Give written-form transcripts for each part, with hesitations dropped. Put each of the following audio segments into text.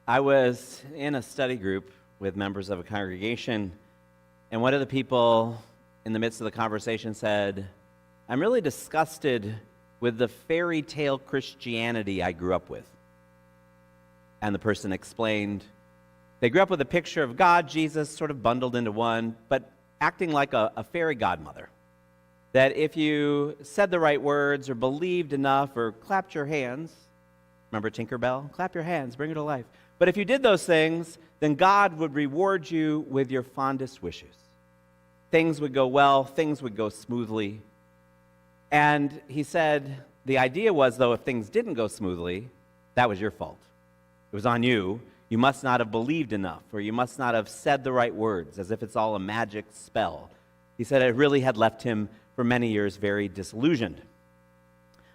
I was in a study group with members of a congregation, and one of the people in the midst of the conversation said, "I'm really disgusted with the fairy tale Christianity I grew up with." And the person explained, they grew up with a picture of God, Jesus, sort of bundled into one, but acting like a fairy godmother. That if you said the right words or believed enough or clapped your hands, remember Tinkerbell? Clap your hands, bring her to life. But if you did those things, then God would reward you with your fondest wishes. Things would go well, things would go smoothly. And he said, the idea was, though, if things didn't go smoothly, that was your fault. It was on you. You must not have believed enough, or you must not have said the right words, as if it's all a magic spell. He said it really had left him for many years very disillusioned.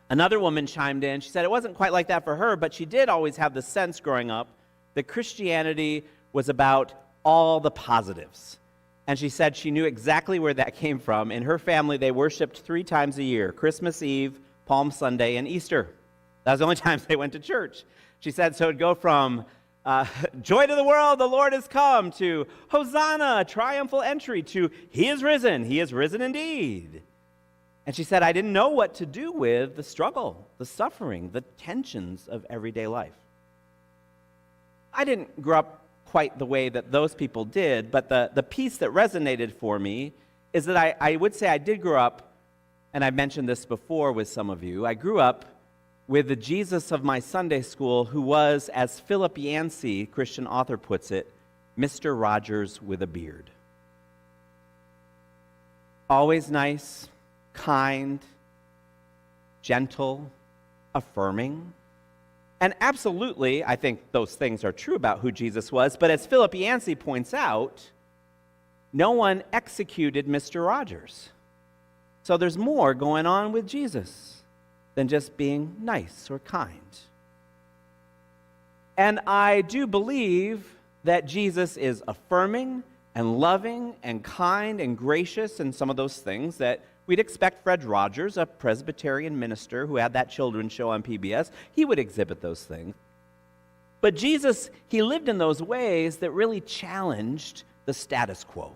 Another woman chimed in. She said it wasn't quite like that for her, but she did always have the sense growing up that Christianity was about all the positives. And she said she knew exactly where that came from. In her family, they worshiped 3 times a year: Christmas Eve, Palm Sunday, and Easter. That was the only times they went to church. She said so it'd go from joy to the world, the Lord has come, to Hosanna, triumphal entry, to he is risen indeed. And she said, I didn't know what to do with the struggle, the suffering, the tensions of everyday life. I didn't grow up quite the way that those people did, but the piece that resonated for me is that I would say I did grow up, and I've mentioned this before with some of you, I grew up with the Jesus of my Sunday school who was, as Philip Yancey, Christian author, puts it, Mr. Rogers with a beard. Always nice, kind, gentle, affirming. And absolutely, I think those things are true about who Jesus was, but as Philip Yancey points out, no one executed Mr. Rogers. So there's more going on with Jesus than just being nice or kind. And I do believe that Jesus is affirming and loving and kind and gracious and some of those things that we'd expect Fred Rogers, a Presbyterian minister who had that children's show on PBS, he would exhibit those things. But Jesus, he lived in those ways that really challenged the status quo.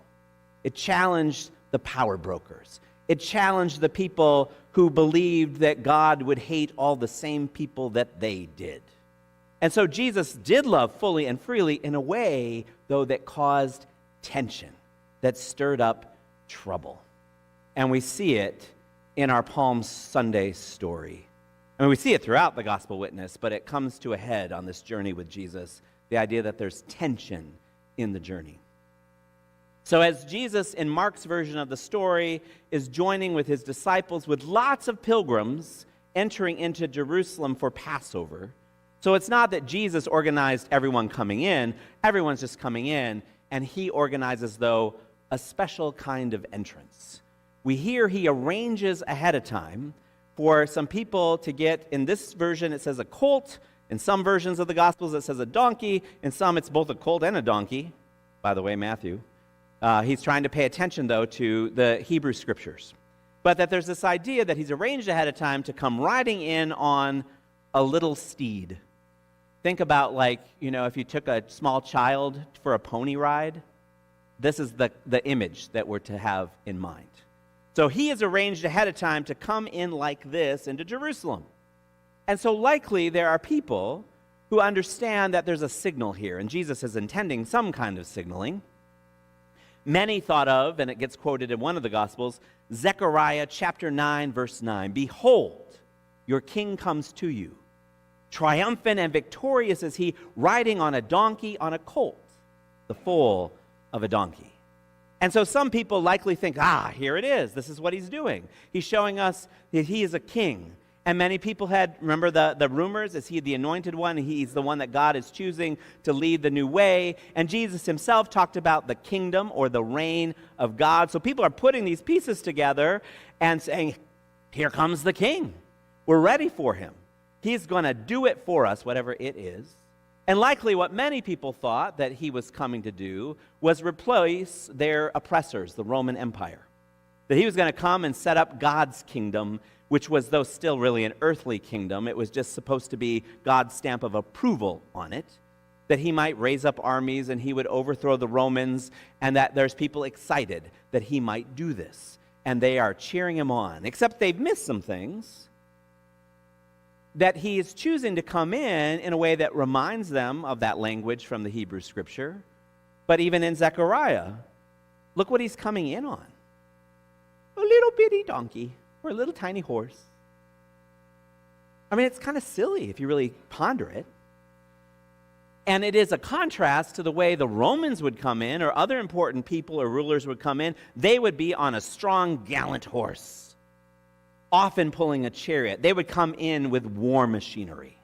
It challenged the power brokers. It challenged the people who believed that God would hate all the same people that they did. And so Jesus did love fully and freely in a way, though, that caused tension, that stirred up trouble. And we see it in our Palm Sunday story. I mean, we see it throughout the gospel witness, but it comes to a head on this journey with Jesus, the idea that there's tension in the journey. So as Jesus, in Mark's version of the story, is joining with his disciples with lots of pilgrims entering into Jerusalem for Passover, so it's not that Jesus organized everyone coming in, everyone's just coming in, and he organizes, though, a special kind of entrance. We hear he arranges ahead of time for some people to get, in this version it says a colt, in some versions of the Gospels it says a donkey, in some it's both a colt and a donkey, by the way, Matthew. He's trying to pay attention, though, to the Hebrew Scriptures. But that there's this idea that he's arranged ahead of time to come riding in on a little steed. Think about, like, if you took a small child for a pony ride, this is the image that we're to have in mind. So he is arranged ahead of time to come in like this into Jerusalem. And so likely there are people who understand that there's a signal here, and Jesus is intending some kind of signaling. Many thought of, and it gets quoted in one of the Gospels, Zechariah chapter 9, verse 9, "Behold, your king comes to you. Triumphant and victorious is he, riding on a donkey, on a colt, the foal of a donkey." And so some people likely think, here it is. This is what he's doing. He's showing us that he is a king. And many people remember the rumors, is he the anointed one? He's the one that God is choosing to lead the new way. And Jesus himself talked about the kingdom or the reign of God. So people are putting these pieces together and saying, here comes the king. We're ready for him. He's going to do it for us, whatever it is. And likely what many people thought that he was coming to do was replace their oppressors, the Roman Empire. That he was going to come and set up God's kingdom, which was, though still really an earthly kingdom, it was just supposed to be God's stamp of approval on it. that he might raise up armies and he would overthrow the Romans, and that there's people excited that he might do this. And they are cheering him on, except they've missed some things. That he is choosing to come in a way that reminds them of that language from the Hebrew Scripture. But even in Zechariah, look what he's coming in on. A little bitty donkey or a little tiny horse. I mean, it's kind of silly if you really ponder it. And it is a contrast to the way the Romans would come in, or other important people or rulers would come in. They would be on a strong, gallant horse, often pulling a chariot. They would come in with war machinery.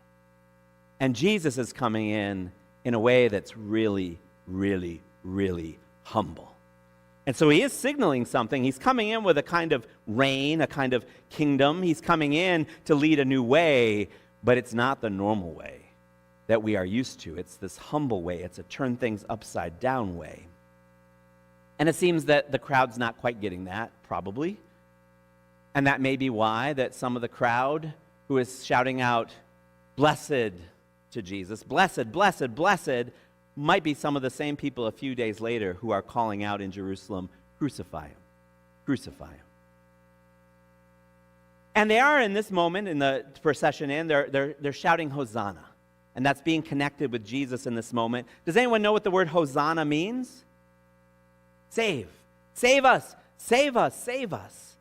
And Jesus is coming in a way that's really, really, really humble. And so he is signaling something. He's coming in with a kind of reign, a kind of kingdom. He's coming in to lead a new way, but it's not the normal way that we are used to. It's this humble way. It's a turn things upside down way. And it seems that the crowd's not quite getting that, probably. And that may be why that some of the crowd who is shouting out, "Blessed," to Jesus, "Blessed, blessed, blessed," might be some of the same people a few days later who are calling out in Jerusalem, "Crucify him, crucify him." And they are in this moment in the procession they're shouting Hosanna. And that's being connected with Jesus in this moment. Does anyone know what the word Hosanna means? Save. Save us. Save us. Save us.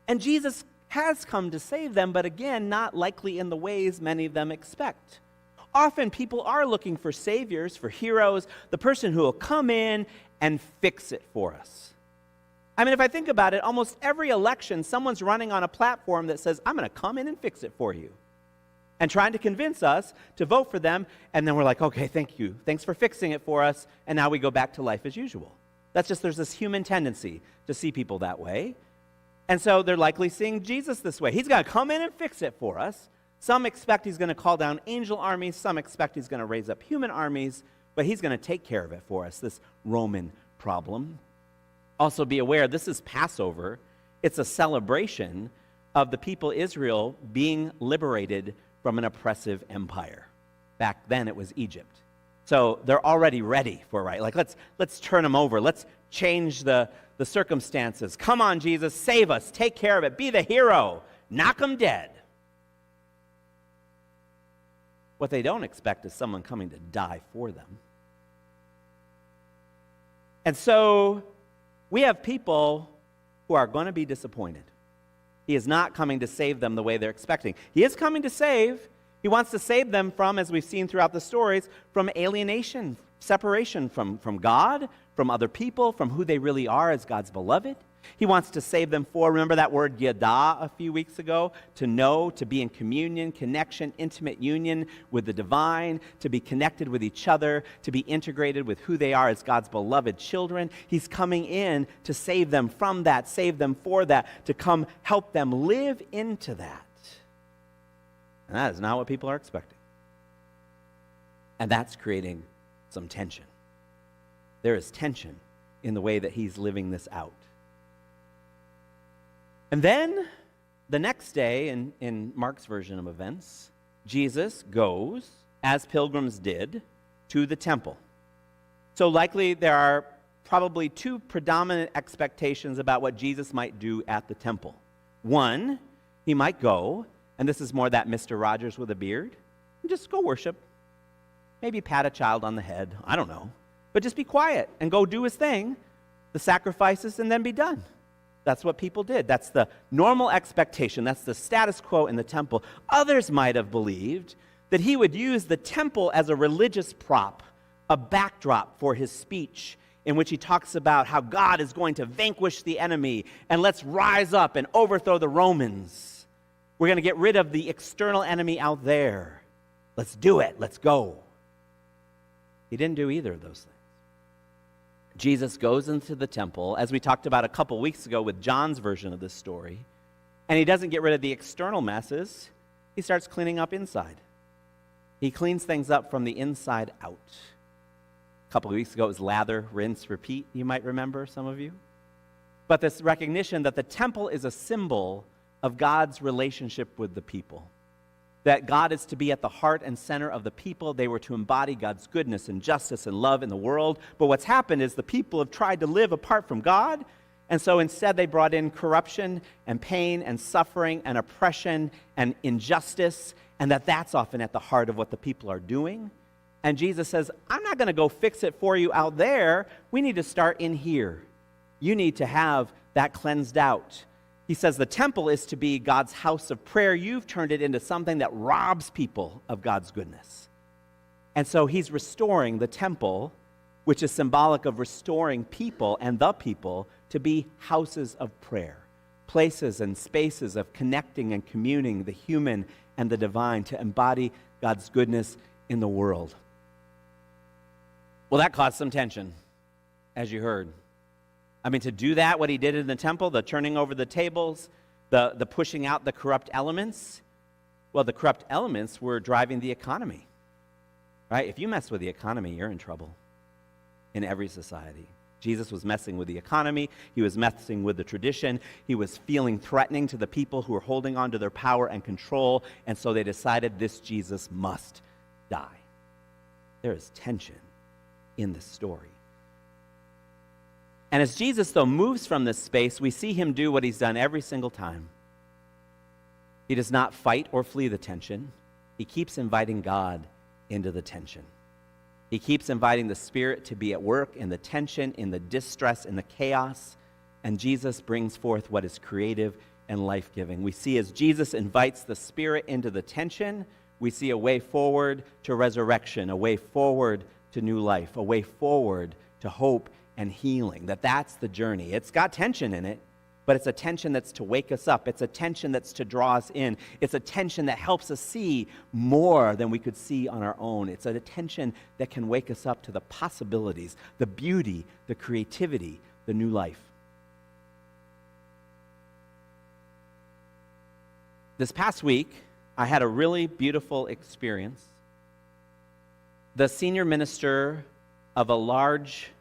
And Jesus has come to save them, but again, not likely in the ways many of them expect. Often people are looking for saviors, for heroes, the person who will come in and fix it for us. I mean, if I think about it, almost every election, someone's running on a platform that says, "I'm going to come in and fix it for you," and trying to convince us to vote for them, and then we're like, "Okay, thank you. Thanks for fixing it for us," and now we go back to life as usual. There's this human tendency to see people that way. And so they're likely seeing Jesus this way. He's going to come in and fix it for us. Some expect he's going to call down angel armies. Some expect he's going to raise up human armies, but he's going to take care of it for us, this Roman problem. Also be aware, this is Passover. It's a celebration of the people Israel being liberated from an oppressive empire. Back then it was Egypt. So they're already ready for it, right? Like, let's turn them over. Let's change the circumstances. Come on, Jesus, save us. Take care of it. Be the hero. Knock them dead. What they don't expect is someone coming to die for them. And so we have people who are going to be disappointed. He is not coming to save them the way they're expecting. He is coming to save. He wants to save them from, as we've seen throughout the stories, from alienation, separation from God, from other people, from who they really are as God's beloved. He wants to save them for, remember that word yada a few weeks ago? To know, to be in communion, connection, intimate union with the divine, to be connected with each other, to be integrated with who they are as God's beloved children. He's coming in to save them from that, save them for that, to come help them live into that. And that is not what people are expecting. And that's creating some tension. There is tension in the way that he's living this out. And then, the next day, in Mark's version of events, Jesus goes, as pilgrims did, to the temple. So likely there are probably two predominant expectations about what Jesus might do at the temple. One, he might go, and this is more that Mr. Rogers with a beard, and just go worship. Maybe pat a child on the head, I don't know. But just be quiet and go do his thing, the sacrifices, and then be done. That's what people did. That's the normal expectation. That's the status quo in the temple. Others might have believed that he would use the temple as a religious prop, a backdrop for his speech, in which he talks about how God is going to vanquish the enemy, and let's rise up and overthrow the Romans. We're going to get rid of the external enemy out there. Let's do it. Let's go. He didn't do either of those things. Jesus goes into the temple, as we talked about a couple weeks ago with John's version of this story, and he doesn't get rid of the external messes. He starts cleaning up inside. He cleans things up from the inside out. A couple of weeks ago it was lather, rinse, repeat, you might remember, some of you. But this recognition that the temple is a symbol of God's relationship with the people. that God is to be at the heart and center of the people. They were to embody God's goodness and justice and love in the world. But what's happened is the people have tried to live apart from God, and so instead they brought in corruption and pain and suffering and oppression and injustice, and that's often at the heart of what the people are doing. And Jesus says, I'm not going to go fix it for you out there. We need to start in here. You need to have that cleansed out. He says the temple is to be God's house of prayer. You've turned it into something that robs people of God's goodness. And so he's restoring the temple, which is symbolic of restoring people and the people to be houses of prayer, places and spaces of connecting and communing the human and the divine to embody God's goodness in the world. Well, that caused some tension, as you heard. I mean, to do that, what he did in the temple, the turning over the tables, the pushing out the corrupt elements, well, the corrupt elements were driving the economy, right? If you mess with the economy, you're in trouble in every society. Jesus was messing with the economy. He was messing with the tradition. He was feeling threatening to the people who were holding on to their power and control, and so they decided this Jesus must die. There is tension in this story. And as Jesus, though, moves from this space, we see him do what he's done every single time. He does not fight or flee the tension. He keeps inviting God into the tension. He keeps inviting the Spirit to be at work in the tension, in the distress, in the chaos, and Jesus brings forth what is creative and life-giving. We see as Jesus invites the Spirit into the tension, we see a way forward to resurrection, a way forward to new life, a way forward to hope and healing, that's the journey. It's got tension in it, but it's a tension that's to wake us up. It's a tension that's to draw us in. It's a tension that helps us see more than we could see on our own. It's a tension that can wake us up to the possibilities, the beauty, the creativity, the new life. This past week, I had a really beautiful experience. The senior minister of a large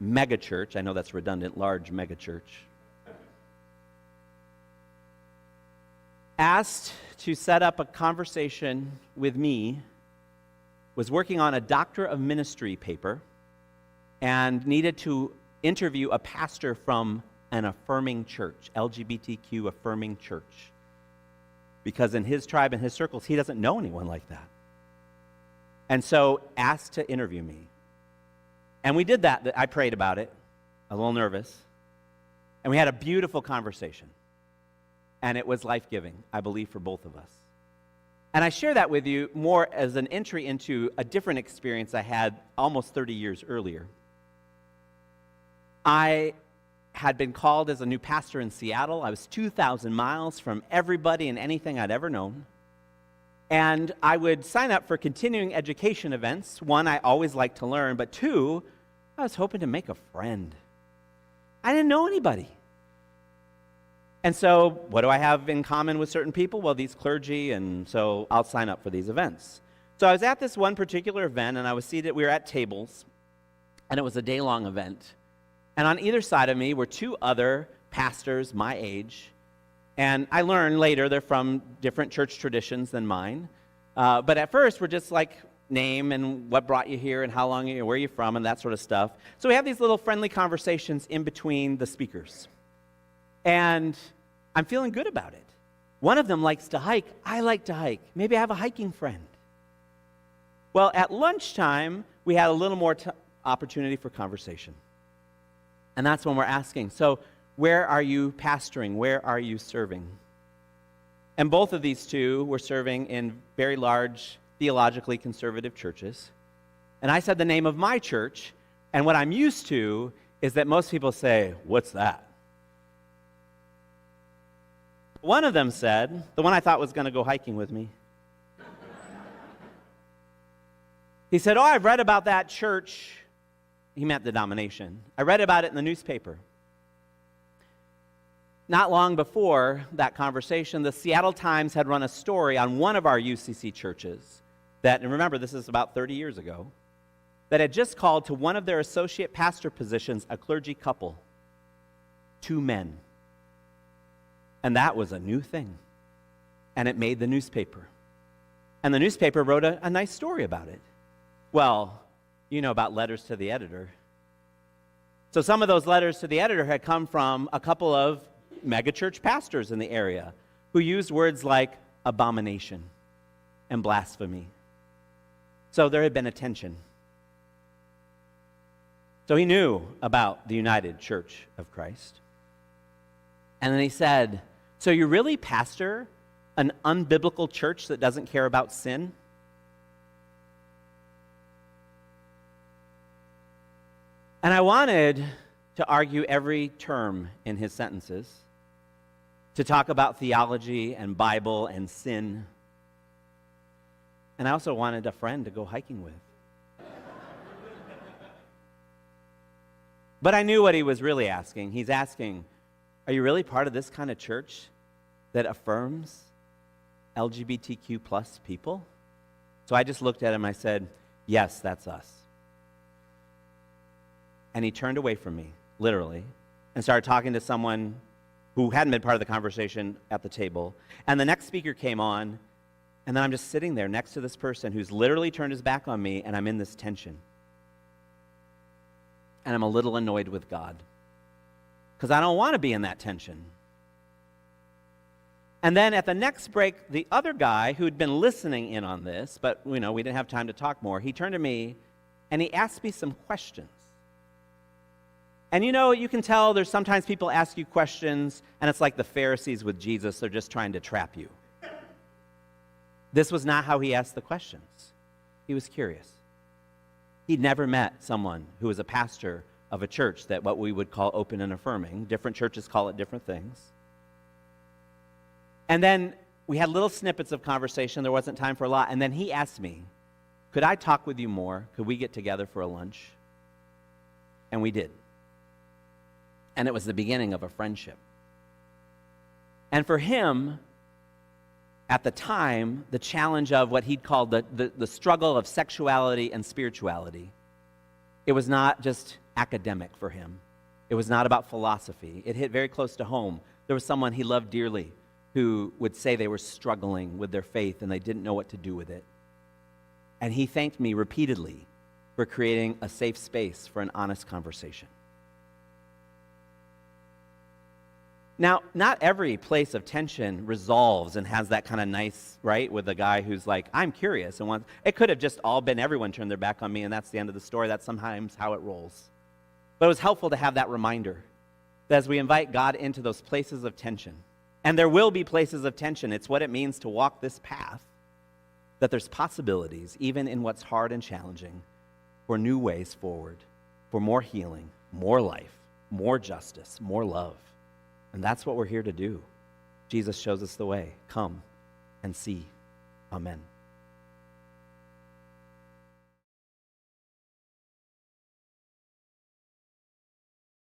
megachurch, I know that's redundant, large megachurch, asked to set up a conversation with me, was working on a Doctor of Ministry paper, and needed to interview a pastor from an affirming church, LGBTQ affirming church, because in his tribe and his circles, he doesn't know anyone like that. And so asked to interview me. And we did that. I prayed about it, a little nervous, and we had a beautiful conversation. And it was life-giving, I believe, for both of us. And I share that with you more as an entry into a different experience I had almost 30 years earlier. I had been called as a new pastor in Seattle. I was 2,000 miles from everybody and anything I'd ever known. And I would sign up for continuing education events. One, I always liked to learn, but two, I was hoping to make a friend. I didn't know anybody. And so, what do I have in common with certain people? Well, these clergy, and so I'll sign up for these events. So I was at this one particular event, and I was seated, we were at tables, and it was a day-long event. And on either side of me were two other pastors my age. And I learned later they're from different church traditions than mine. But at first, we're just like name and what brought you here and how long you, where you're from and that sort of stuff. So we have these little friendly conversations in between the speakers. And I'm feeling good about it. One of them likes to hike. I like to hike. Maybe I have a hiking friend. Well, at lunchtime, we had a little more opportunity for conversation. And that's when we're asking, so where are you pastoring? Where are you serving? And both of these two were serving in very large, theologically conservative churches. And I said the name of my church, and what I'm used to is that most people say, what's that? One of them said, the one I thought was going to go hiking with me, he said, oh, I've read about that church. He meant the denomination. I read about it in the newspaper. Not long before that conversation, the Seattle Times had run a story on one of our UCC churches that, and remember, this is about 30 years ago, that had just called to one of their associate pastor positions a clergy couple, 2 men. And that was a new thing. And it made the newspaper. And the newspaper wrote a nice story about it. Well, you know about letters to the editor. So some of those letters to the editor had come from a couple of megachurch pastors in the area who used words like abomination and blasphemy. So there had been a tension. So he knew about the United Church of Christ. And then he said, so you really pastor an unbiblical church that doesn't care about sin? And I wanted to argue every term in his sentences, to talk about theology and Bible and sin. And I also wanted a friend to go hiking with. But I knew what he was really asking. He's asking, are you really part of this kind of church that affirms LGBTQ plus people? So I just looked at him, I said, yes, that's us. And he turned away from me, literally, and started talking to someone who hadn't been part of the conversation at the table. And the next speaker came on, and then I'm just sitting there next to this person who's literally turned his back on me, and I'm in this tension. And I'm a little annoyed with God because I don't want to be in that tension. And then at the next break, the other guy who'd been listening in on this, but we didn't have time to talk more, he turned to me and he asked me some questions. And you can tell there's sometimes people ask you questions and it's like the Pharisees with Jesus, they're just trying to trap you. This was not how he asked the questions. He was curious. He'd never met someone who was a pastor of a church that what we would call open and affirming. Different churches call it different things. And then we had little snippets of conversation. There wasn't time for a lot. And then he asked me, could I talk with you more? Could we get together for a lunch? And we did. And it was the beginning of a friendship. And for him, at the time, the challenge of what he'd called the struggle of sexuality and spirituality, it was not just academic for him. It was not about philosophy. It hit very close to home. There was someone he loved dearly who would say they were struggling with their faith and they didn't know what to do with it. And he thanked me repeatedly for creating a safe space for an honest conversation. Now, not every place of tension resolves and has that kind of nice, right, with a guy who's like, I'm curious. And it could have just all been everyone turned their back on me and that's the end of the story. That's sometimes how it rolls. But it was helpful to have that reminder that as we invite God into those places of tension, and there will be places of tension, it's what it means to walk this path, that there's possibilities, even in what's hard and challenging, for new ways forward, for more healing, more life, more justice, more love. And that's what we're here to do. Jesus shows us the way. Come and see. Amen.